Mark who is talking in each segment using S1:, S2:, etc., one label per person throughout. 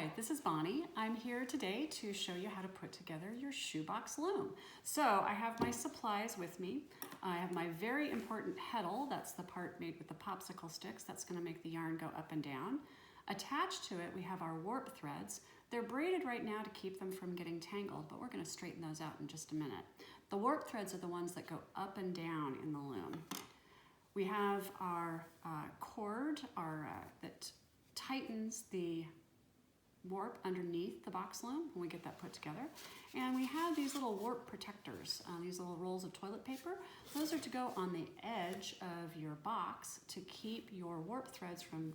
S1: Hi, this is Bonnie. I'm here today to show you how to put together your shoebox loom. So I have my supplies with me. I have my very important heddle, that's the part made with the popsicle sticks, that's going to make the yarn go up and down. Attached to it we have our warp threads. They're braided right now to keep them from getting tangled, but we're going to straighten those out in just a minute. The warp threads are the ones that go up and down in the loom. We have our cord that tightens the warp underneath the box loom when we get that put together. And we have these little warp protectors, these little rolls of toilet paper. Those are to go on the edge of your box to keep your warp threads from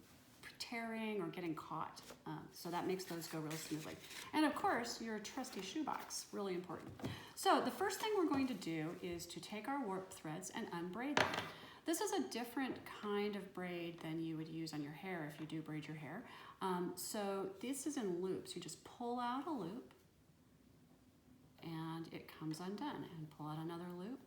S1: tearing or getting caught. So that makes those go real smoothly. And of course, your trusty shoebox, really important. So the first thing we're going to do is to take our warp threads and unbraid them. This is a different kind of braid than you would use on your hair if you do braid your hair. So this is in loops. You just pull out a loop and it comes undone, and pull out another loop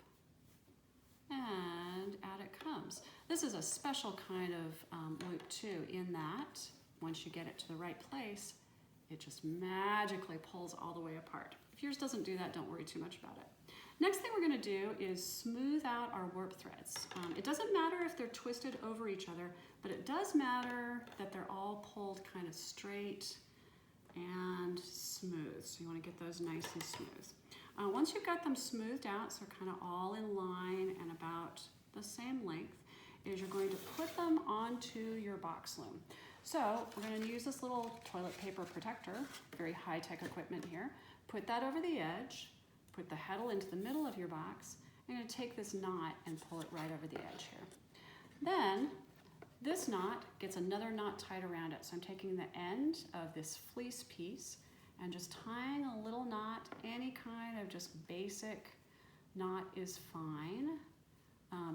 S1: and out it comes. This is a special kind of loop too, in that once you get it to the right place, it just magically pulls all the way apart. If yours doesn't do that, don't worry too much about it. Next thing we're going to do is smooth out our warp threads. It doesn't matter if they're twisted over each other, but it does matter that they're all pulled kind of straight and smooth. So you want to get those nice and smooth. Once you've got them smoothed out, so they're kind of all in line and about the same length, is you're going to put them onto your box loom. So we're going to use this little toilet paper protector, very high-tech equipment here. Put that over the edge. Put the heddle into the middle of your box. I'm going to take this knot and pull it right over the edge here. Then this knot gets another knot tied around it. So I'm taking the end of this fleece piece and just tying a little knot. Any kind of just basic knot is fine.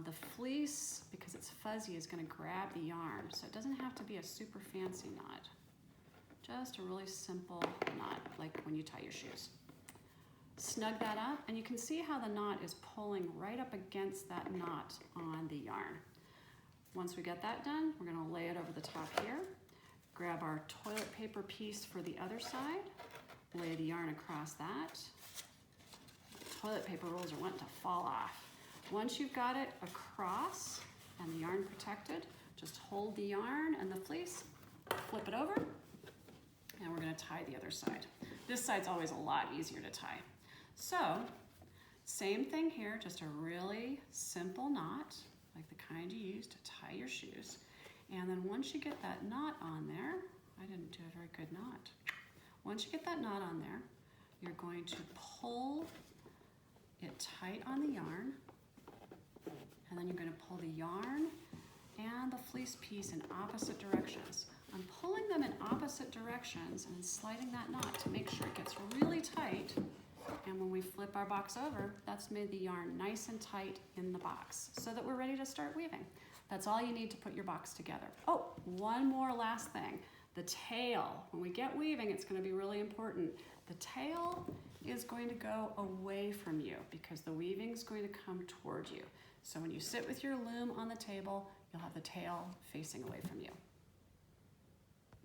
S1: The fleece, because it's fuzzy, is going to grab the yarn. So it doesn't have to be a super fancy knot. Just a really simple knot, like when you tie your shoes. Snug that up, and you can see how the knot is pulling right up against that knot on the yarn. Once we get that done, we're going to lay it over the top here. Grab our toilet paper piece for the other side. Lay the yarn across that. Toilet paper rolls are wanting to fall off. Once you've got it across and the yarn protected, just hold the yarn and the fleece, flip it over, and we're going to tie the other side. This side's always a lot easier to tie. So, same thing here, just a really simple knot, like the kind you use to tie your shoes. And then once you get that knot on there, I didn't do a very good knot. Once you get that knot on there, you're going to pull it tight on the yarn, and then you're going to pull the yarn and the fleece piece in opposite directions. I'm pulling them in opposite directions and sliding that knot to make sure it gets really tight. And when we flip our box over, that's made the yarn nice and tight in the box so that we're ready to start weaving. That's all you need to put your box together. Oh, one more last thing. The tail. When we get weaving, it's going to be really important. The tail is going to go away from you because the weaving is going to come toward you. So when you sit with your loom on the table, you'll have the tail facing away from you.